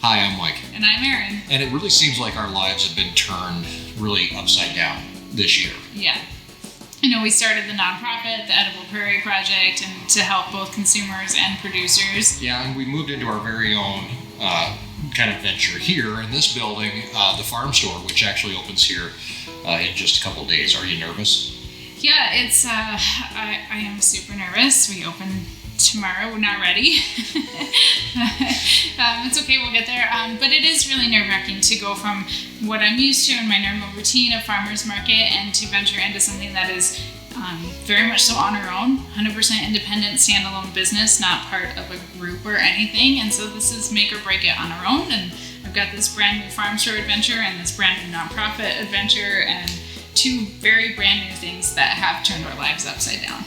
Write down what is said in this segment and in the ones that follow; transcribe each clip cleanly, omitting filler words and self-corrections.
Hi, I'm Mike. And I'm Erin. And it really seems like our lives have been turned really upside down this year. Yeah. We started the nonprofit, the Edible Prairie Project, and to help both consumers and producers. Yeah, and we moved into our very own kind of venture here in this building, the farm store, which actually opens here in just a couple of days. Are you nervous? Yeah, it's, I am super nervous. We open tomorrow. We're not ready. It's okay, we'll get there. But it is really nerve-wracking to go from what I'm used to in my normal routine of farmer's market and to venture into something that is very much so on our own, 100% independent, standalone business, not part of a group or anything. And so this is make or break it on our own. And I've got this brand new farm store adventure and this brand new nonprofit adventure and two very brand new things that have turned our lives upside down.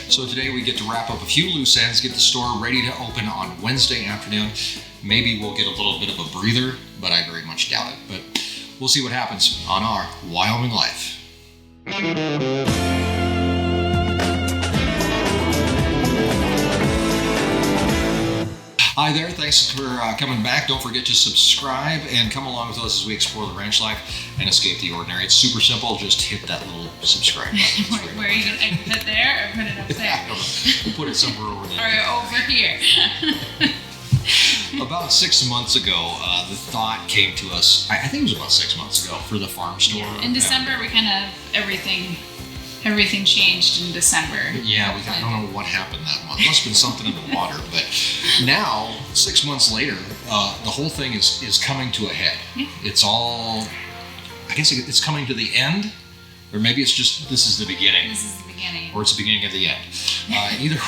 So today we get to wrap up a few loose ends, get the store ready to open on Wednesday afternoon. Maybe we'll get a little bit of a breather, but I very much doubt it. But we'll see what happens on our Wyoming Life. Hi there, thanks for coming back. Don't forget to subscribe and come along with us as we explore the ranch life and escape the ordinary. It's super simple, just hit that little subscribe button. Where are you going to put it there or put it up there? I don't know. We'll put it somewhere over there. Or over here. About 6 months ago, the thought came to us, I think it was about 6 months ago, for the farm store. Yeah. In December, we kind of, everything changed in December. Yeah, I don't know what happened that month. Must have been something in the water. But now, 6 months later, the whole thing is coming to a head. Yeah. It's all, I guess it's coming to the end, or maybe it's just, this is the beginning. This is the beginning. Or it's the beginning of the end. Either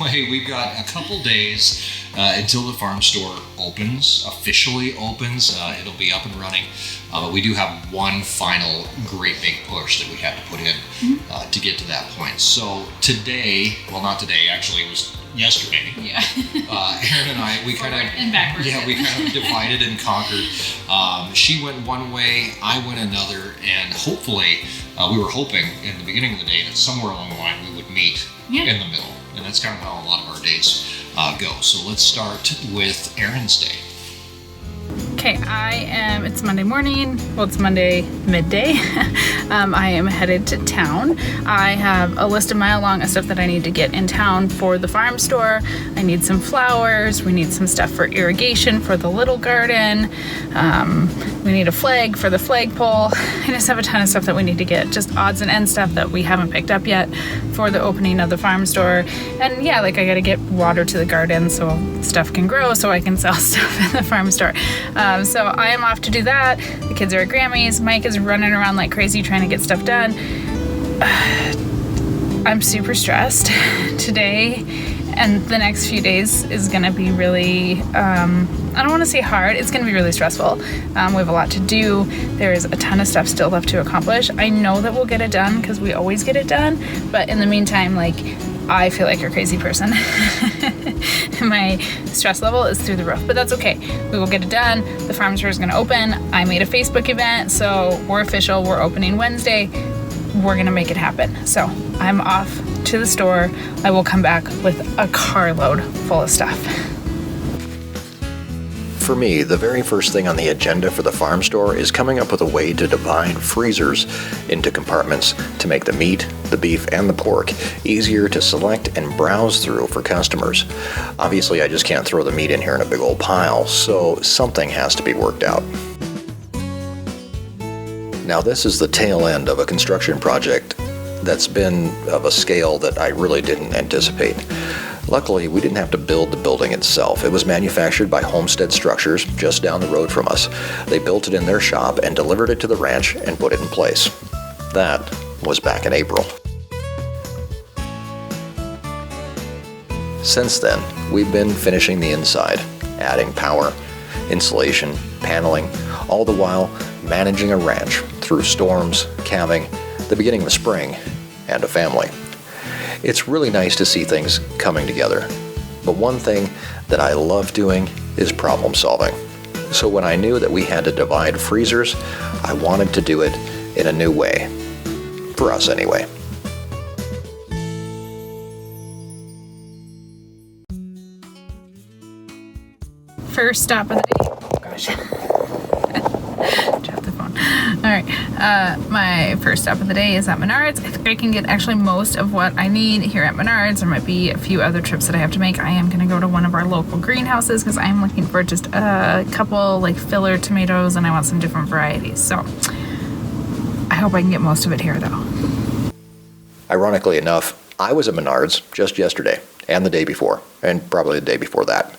way, we've got a couple days until the farm store officially opens. It'll be up and running. But we do have one final great big push that we have to put in to get to that point. So today, well, not today, actually, it was yesterday. Yeah. Erin and I, we kind of divided and conquered. She went one way, I went another, and hopefully, we were hoping in the beginning of the day that somewhere along the line we would meet in the middle. And that's kind of how a lot of our days go. So let's start with Erin's day. Okay, it's Monday morning. Well, it's Monday midday. I am headed to town. I have a list a mile long of stuff that I need to get in town for the farm store. I need some flowers. We need some stuff for irrigation for the little garden. We need a flag for the flagpole. I just have a ton of stuff that we need to get, just odds and ends stuff that we haven't picked up yet for the opening of the farm store. And yeah, I gotta get water to the garden so stuff can grow so I can sell stuff in the farm store. So I am off to do that. The kids are at Grammy's. Mike is running around like crazy trying to get stuff done. I'm super stressed today, and the next few days is gonna be really, I don't wanna say hard, it's gonna be really stressful. We have a lot to do. There is a ton of stuff still left to accomplish. I know that we'll get it done because we always get it done, but in the meantime, I feel like a crazy person. My stress level is through the roof, but that's okay. We will get it done. The farm store is going to open. I made a Facebook event, so we're official. We're opening Wednesday. We're going to make it happen. So I'm off to the store. I will come back with a carload full of stuff. For me, the very first thing on the agenda for the farm store is coming up with a way to divide freezers into compartments to make the meat, the beef, and the pork easier to select and browse through for customers. Obviously, I just can't throw the meat in here in a big old pile, so something has to be worked out. Now, this is the tail end of a construction project that's been of a scale that I really didn't anticipate. Luckily, we didn't have to build the building itself. It was manufactured by Homestead Structures just down the road from us. They built it in their shop and delivered it to the ranch and put it in place. That was back in April. Since then, we've been finishing the inside, adding power, insulation, paneling, all the while managing a ranch through storms, calving, the beginning of spring, and a family. It's really nice to see things coming together, but one thing that I love doing is problem solving. So when I knew that we had to divide freezers, I wanted to do it in a new way. For us anyway. First stop of the day. Oh gosh. Drop the phone. All right. My first stop of the day is at Menards. I think I can get actually most of what I need here at Menards. There might be a few other trips that I have to make. I am going to go to one of our local greenhouses because I'm looking for just a couple like filler tomatoes and I want some different varieties. So I hope I can get most of it here though. Ironically enough, I was at Menards just yesterday and the day before, and probably the day before that.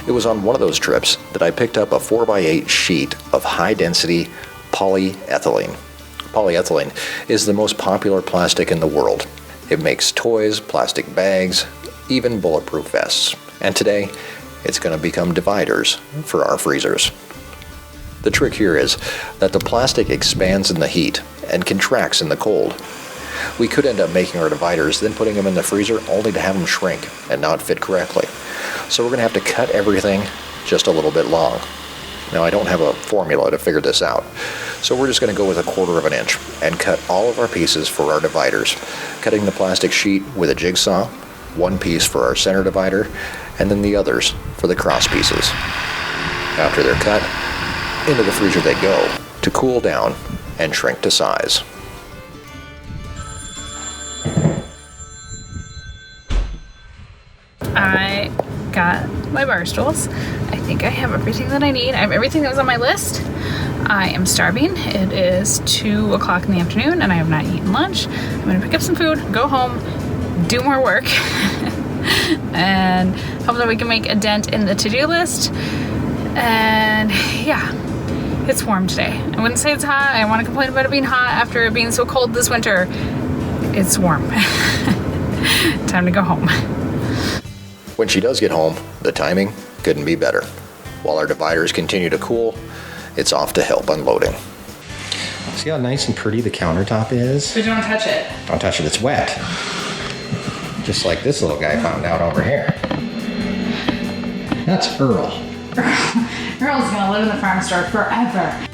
It was on one of those trips that I picked up a 4x8 sheet of high-density polyethylene. Polyethylene is the most popular plastic in the world. It makes toys, plastic bags, even bulletproof vests. And today, it's going to become dividers for our freezers. The trick here is that the plastic expands in the heat and contracts in the cold. We could end up making our dividers, then putting them in the freezer only to have them shrink and not fit correctly. So we're going to have to cut everything just a little bit long. Now I don't have a formula to figure this out, so we're just going to go with 1/4 of an inch and cut all of our pieces for our dividers, cutting the plastic sheet with a jigsaw, one piece for our center divider, and then the others for the cross pieces. After they're cut, into the freezer they go to cool down and shrink to size. I got my bar stools. I think I have everything that I need. I have everything that was on my list. I am starving. It is 2 o'clock in the afternoon and I have not eaten lunch. I'm gonna pick up some food, go home, do more work, and hopefully we can make a dent in the to-do list. And yeah, it's warm today. I wouldn't say it's hot. I want to complain about it being hot after it being so cold this winter. It's warm. Time to go home. When she does get home, the timing couldn't be better. While our dividers continue to cool, it's off to help unloading. See how nice and pretty the countertop is? But don't touch it. Don't touch it, it's wet. Just like this little guy found out over here. That's Earl. Earl's gonna live in the farm store forever.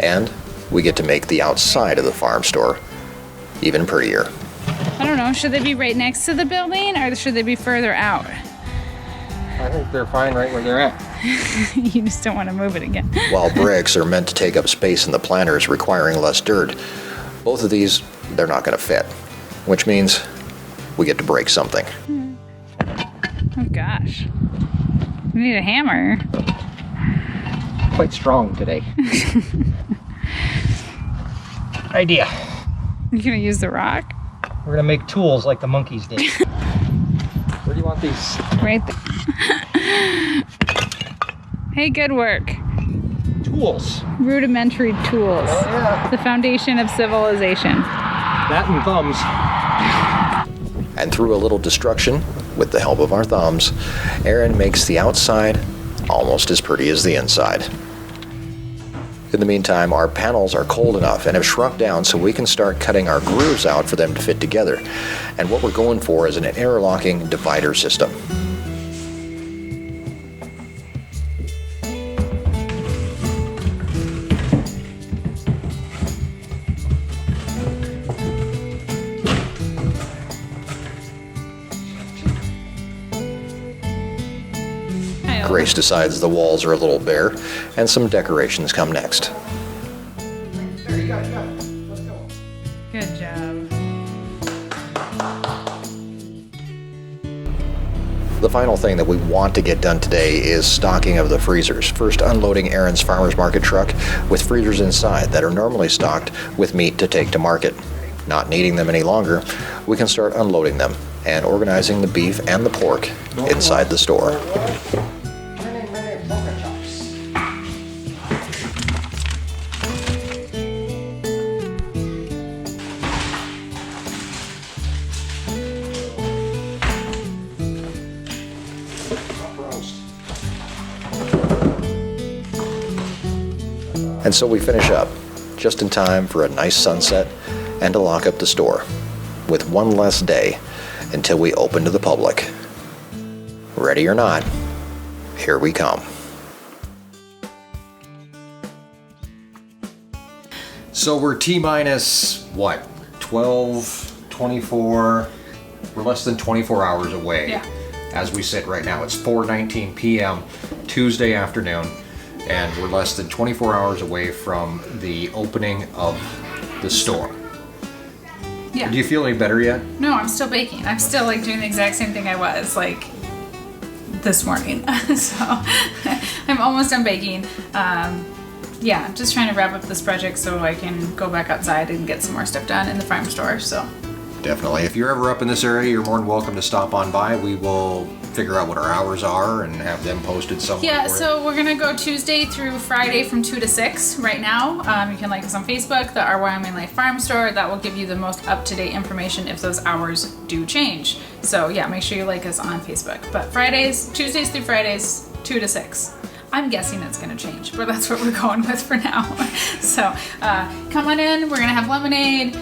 And we get to make the outside of the farm store even prettier. I don't know, should they be right next to the building or should they be further out? I think they're fine right where they're at. You just don't want to move it again. While bricks are meant to take up space in the planters, requiring less dirt, both of these, they're not going to fit, which means we get to break something. Oh gosh. We need a hammer. Quite strong today. Idea. You gonna use the rock? We're gonna make tools like the monkeys did. Where do you want these? Right there. Hey, good work. Tools. Rudimentary tools. Oh, yeah. The foundation of civilization. That and thumbs. And through a little destruction, with the help of our thumbs, Erin makes the outside almost as pretty as the inside. In the meantime, our panels are cold enough and have shrunk down so we can start cutting our grooves out for them to fit together. And what we're going for is an interlocking divider system. Grace decides the walls are a little bare, and some decorations come next. Good job. The final thing that we want to get done today is stocking of the freezers. First, unloading Erin's farmer's market truck with freezers inside that are normally stocked with meat to take to market. Not needing them any longer, we can start unloading them and organizing the beef and the pork inside the store. And so we finish up, just in time for a nice sunset and to lock up the store, with one less day until we open to the public. Ready or not, here we come. So we're T-minus, what, 12, 24, we're less than 24 hours away Yeah. As we sit right now, it's 4:19 p.m. Tuesday afternoon, and we're less than 24 hours away from the opening of the store. Yeah. Do you feel any better yet? No, I'm still baking. I'm still like doing the exact same thing I was like this morning. So I'm almost done baking. Yeah, just trying to wrap up this project so I can go back outside and get some more stuff done in the farm store. So Definitely. If you're ever up in this area, you're more than welcome to stop on by. We will figure out what our hours are and have them posted somewhere. yeah, for so we're gonna go Tuesday through Friday from 2 to 6 right now. You can like us on Facebook, the Our Wyoming Life Farm Store. That will give you the most up-to-date information if those hours do change. So yeah, make sure you like us on Facebook. But Tuesdays through Fridays, 2 to 6. I'm guessing it's going to change, but that's what we're going with for now. So come on in. We're going to have lemonade,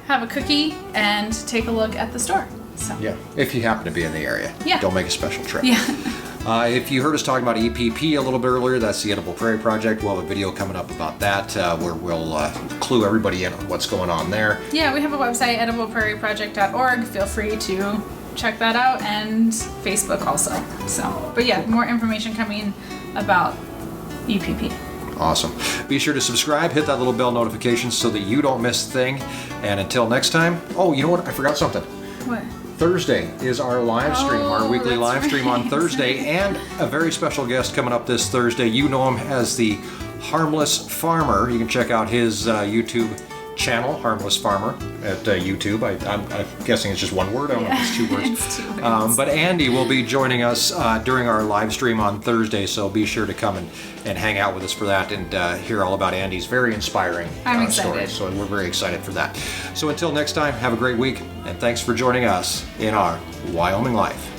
have a cookie, and take a look at the store. So Yeah, if you happen to be in the area. Yeah. Don't make a special trip. yeah. If you heard us talking about EPP a little bit earlier, that's the Edible Prairie Project. We'll have a video coming up about that where we'll clue everybody in on what's going on there. Yeah, we have a website, edibleprairieproject.org. Feel free to check that out, and Facebook also. So, but yeah, more information coming about EPP. Awesome. Be sure to subscribe, hit that little bell notification so that you don't miss a thing. And until next time, oh, you know what? I forgot something. What? Thursday is our live stream, our weekly that's live stream on right. Thursday, and a very special guest coming up this Thursday. You know him as the Harmless Farmer. You can check out his YouTube channel, Harmless Farmer, at YouTube. I'm guessing it's just one word. I don't know if it's two words. It's 2 words. But Andy will be joining us during our live stream on Thursday, so be sure to come and hang out with us for that and hear all about Andy's very inspiring I'm story. excited. So we're very excited for that. So until next time, have a great week, and thanks for joining us in our Wyoming Life.